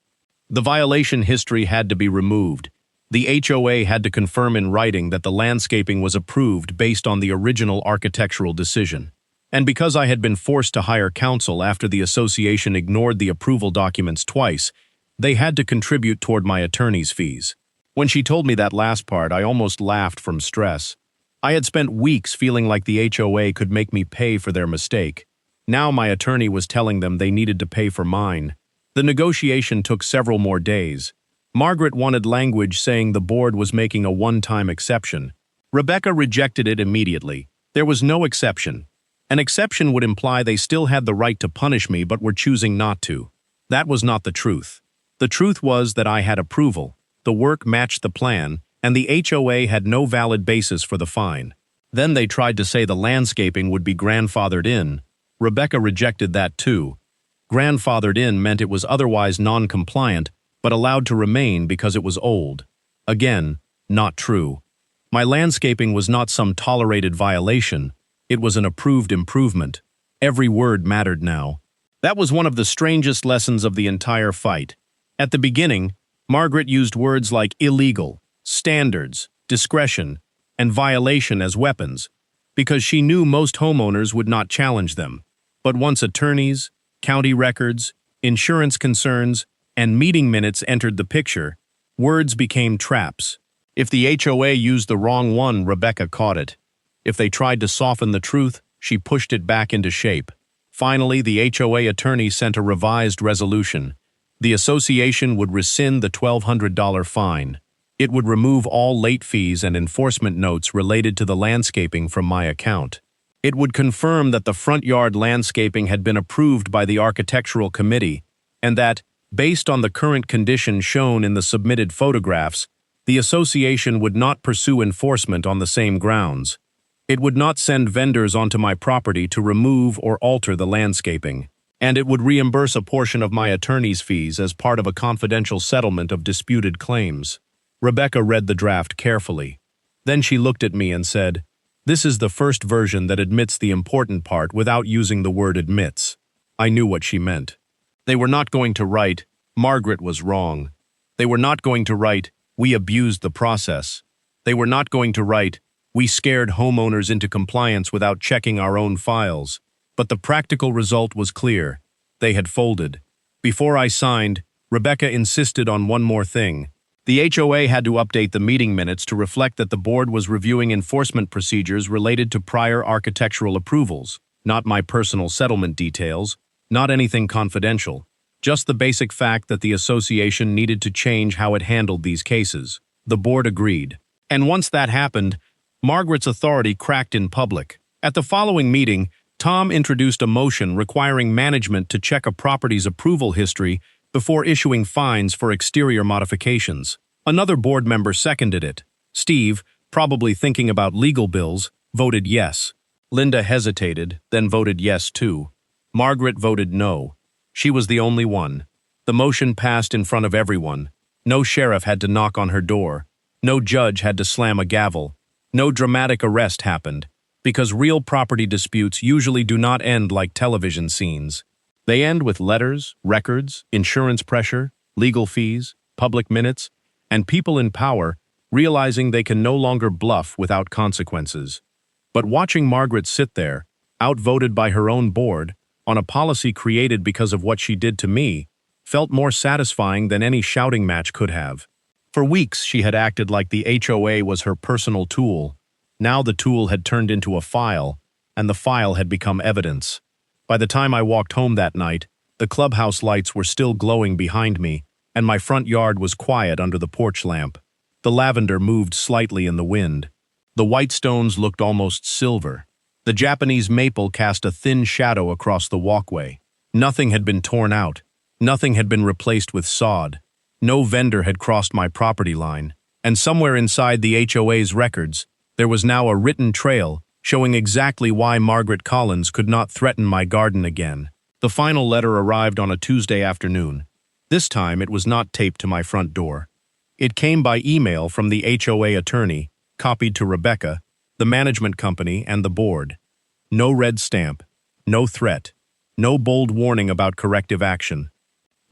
The violation history had to be removed. The HOA had to confirm in writing that the landscaping was approved based on the original architectural decision. And because I had been forced to hire counsel after the association ignored the approval documents twice, they had to contribute toward my attorney's fees. When she told me that last part, I almost laughed from stress. I had spent weeks feeling like the HOA could make me pay for their mistake. Now my attorney was telling them they needed to pay for mine. The negotiation took several more days. Margaret wanted language saying the board was making a one-time exception. Rebecca rejected it immediately. There was no exception. An exception would imply they still had the right to punish me but were choosing not to. That was not the truth. The truth was that I had approval, the work matched the plan, and the HOA had no valid basis for the fine. Then they tried to say the landscaping would be grandfathered in. Rebecca rejected that too. Grandfathered in meant it was otherwise non-compliant, but allowed to remain because it was old. Again, not true. My landscaping was not some tolerated violation. It was an approved improvement. Every word mattered now. That was one of the strangest lessons of the entire fight. At the beginning, Margaret used words like illegal, standards, discretion, and violation as weapons, because she knew most homeowners would not challenge them. But once attorneys, county records, insurance concerns, and meeting minutes entered the picture, words became traps. If the HOA used the wrong one, Rebecca caught it. If they tried to soften the truth, she pushed it back into shape. Finally, the HOA attorney sent a revised resolution. The association would rescind the $1,200 fine. It would remove all late fees and enforcement notes related to the landscaping from my account. It would confirm that the front yard landscaping had been approved by the architectural committee, and that, based on the current condition shown in the submitted photographs, the association would not pursue enforcement on the same grounds. It would not send vendors onto my property to remove or alter the landscaping, and it would reimburse a portion of my attorney's fees as part of a confidential settlement of disputed claims. Rebecca read the draft carefully. Then she looked at me and said, "This is the first version that admits the important part without using the word admits." I knew what she meant. They were not going to write, "Margaret was wrong." They were not going to write, "We abused the process." They were not going to write, "We scared homeowners into compliance without checking our own files." But the practical result was clear. They had folded. Before I signed, Rebecca insisted on one more thing. The HOA had to update the meeting minutes to reflect that the board was reviewing enforcement procedures related to prior architectural approvals, not my personal settlement details, not anything confidential, just the basic fact that the association needed to change how it handled these cases. The board agreed. And once that happened, Margaret's authority cracked in public. At the following meeting, Tom introduced a motion requiring management to check a property's approval history before issuing fines for exterior modifications. Another board member seconded it. Steve, probably thinking about legal bills, voted yes. Linda hesitated, then voted yes too. Margaret voted no. She was the only one. The motion passed in front of everyone. No sheriff had to knock on her door. No judge had to slam a gavel. No dramatic arrest happened, because real property disputes usually do not end like television scenes. They end with letters, records, insurance pressure, legal fees, public minutes, and people in power realizing they can no longer bluff without consequences. But watching Margaret sit there, outvoted by her own board, on a policy created because of what she did to me, felt more satisfying than any shouting match could have. For weeks she had acted like the HOA was her personal tool. Now the tool had turned into a file, and the file had become evidence. By the time I walked home that night, the clubhouse lights were still glowing behind me, and my front yard was quiet under the porch lamp. The lavender moved slightly in the wind. The white stones looked almost silver. The Japanese maple cast a thin shadow across the walkway. Nothing had been torn out. Nothing had been replaced with sod. No vendor had crossed my property line. And somewhere inside the HOA's records, there was now a written trail showing exactly why Margaret Collins could not threaten my garden again. The final letter arrived on a Tuesday afternoon. This time it was not taped to my front door. It came by email from the HOA attorney, copied to Rebecca, the management company, and the board. No red stamp, no threat, no bold warning about corrective action.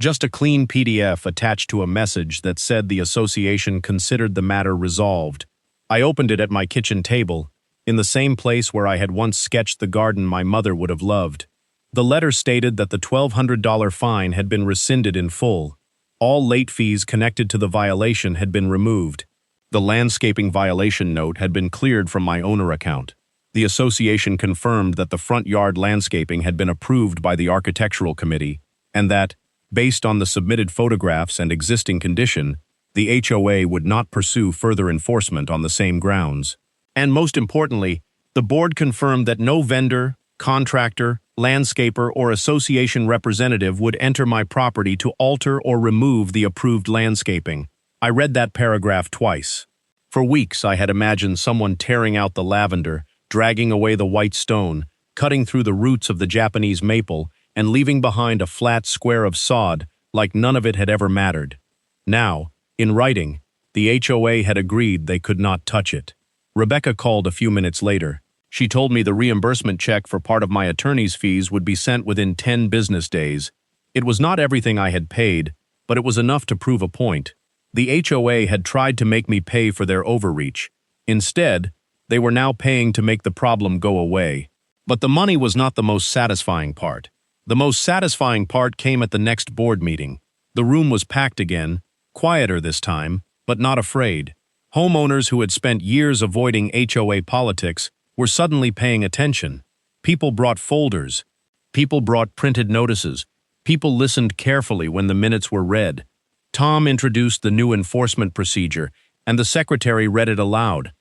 Just a clean PDF attached to a message that said the association considered the matter resolved. I opened it at my kitchen table, in the same place where I had once sketched the garden my mother would have loved. The letter stated that the $1,200 fine had been rescinded in full. All late fees connected to the violation had been removed. The landscaping violation note had been cleared from my owner account. The association confirmed that the front yard landscaping had been approved by the architectural committee, and that, based on the submitted photographs and existing condition, the HOA would not pursue further enforcement on the same grounds. And most importantly, the board confirmed that no vendor, contractor, landscaper, or association representative would enter my property to alter or remove the approved landscaping. I read that paragraph twice. For weeks I had imagined someone tearing out the lavender, dragging away the white stone, cutting through the roots of the Japanese maple and leaving behind a flat square of sod like none of it had ever mattered. Now, in writing, the HOA had agreed they could not touch it. Rebecca called a few minutes later. She told me the reimbursement check for part of my attorney's fees would be sent within 10 business days. It was not everything I had paid, but it was enough to prove a point. The HOA had tried to make me pay for their overreach. Instead, they were now paying to make the problem go away. But the money was not the most satisfying part. The most satisfying part came at the next board meeting. The room was packed again, quieter this time, but not afraid. Homeowners who had spent years avoiding HOA politics were suddenly paying attention. People brought folders. People brought printed notices. People listened carefully when the minutes were read. Tom introduced the new enforcement procedure, and the secretary read it aloud.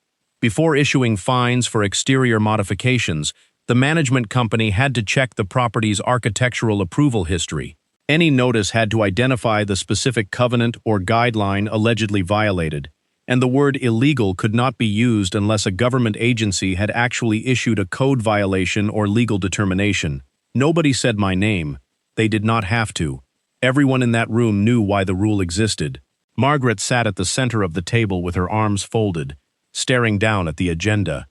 Before issuing fines for exterior modifications, the management company had to check the property's architectural approval history. Any notice had to identify the specific covenant or guideline allegedly violated, and the word illegal could not be used unless a government agency had actually issued a code violation or legal determination. Nobody said my name. They did not have to. Everyone in that room knew why the rule existed. Margaret sat at the center of the table with her arms folded, staring down at the agenda.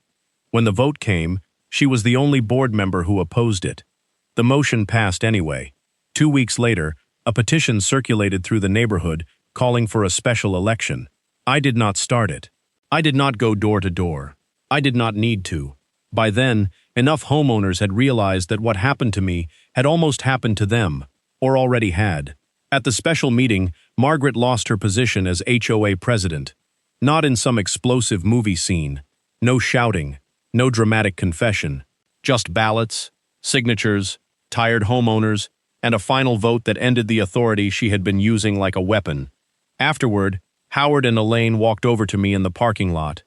When the vote came, she was the only board member who opposed it. The motion passed anyway. 2 weeks later, a petition circulated through the neighborhood calling for a special election. I did not start it. I did not go door to door. I did not need to. By then, enough homeowners had realized that what happened to me had almost happened to them, or already had. At the special meeting, Margaret lost her position as HOA president. Not in some explosive movie scene. No shouting. No dramatic confession. Just ballots, signatures, tired homeowners, and a final vote that ended the authority she had been using like a weapon. Afterward, Howard and Elaine walked over to me in the parking lot.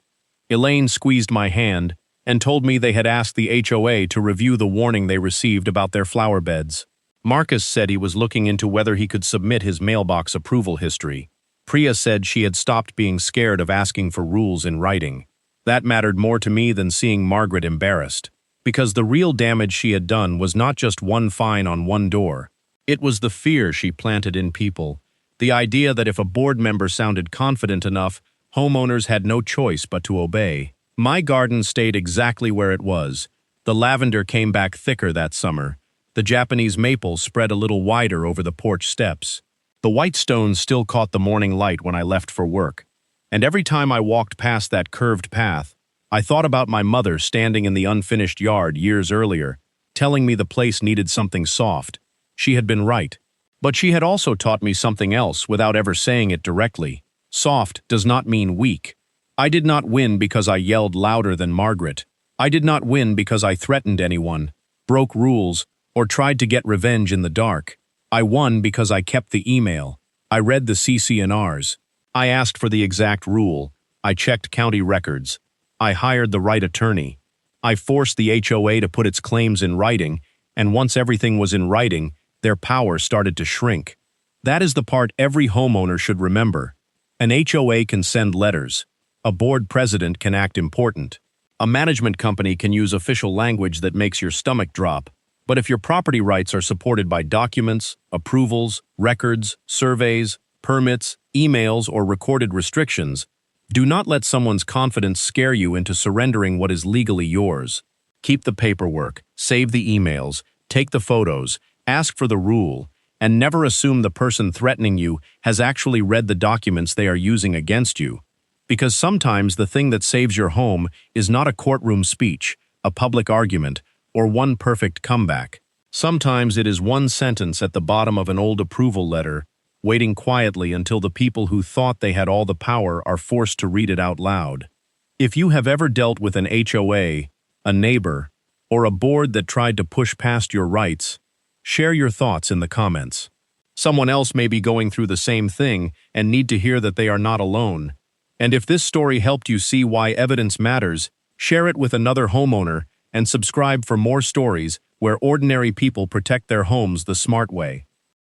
Elaine squeezed my hand and told me they had asked the HOA to review the warning they received about their flower beds. Marcus said he was looking into whether he could submit his mailbox approval history. Priya said she had stopped being scared of asking for rules in writing. That mattered more to me than seeing Margaret embarrassed, because the real damage she had done was not just one fine on one door. It was the fear she planted in people, the idea that if a board member sounded confident enough, homeowners had no choice but to obey. My garden stayed exactly where it was. The lavender came back thicker that summer. The Japanese maple spread a little wider over the porch steps. The white stones still caught the morning light when I left for work. And every time I walked past that curved path, I thought about my mother standing in the unfinished yard years earlier, telling me the place needed something soft. She had been right. But she had also taught me something else without ever saying it directly. Soft does not mean weak. I did not win because I yelled louder than Margaret. I did not win because I threatened anyone, broke rules, or tried to get revenge in the dark. I won because I kept the email. I read the CC&Rs. I asked for the exact rule. I checked county records. I hired the right attorney. I forced the HOA to put its claims in writing, and once everything was in writing, their power started to shrink. That is the part every homeowner should remember. An HOA can send letters. A board president can act important. A management company can use official language that makes your stomach drop. But if your property rights are supported by documents, approvals, records, surveys, permits, emails, or recorded restrictions, do not let someone's confidence scare you into surrendering what is legally yours. Keep the paperwork, save the emails, take the photos, ask for the rule, and never assume the person threatening you has actually read the documents they are using against you. Because sometimes the thing that saves your home is not a courtroom speech, a public argument, or one perfect comeback. Sometimes it is one sentence at the bottom of an old approval letter, waiting quietly until the people who thought they had all the power are forced to read it out loud. If you have ever dealt with an HOA, a neighbor, or a board that tried to push past your rights, share your thoughts in the comments. Someone else may be going through the same thing and need to hear that they are not alone. And if this story helped you see why evidence matters, share it with another homeowner and subscribe for more stories where ordinary people protect their homes the smart way.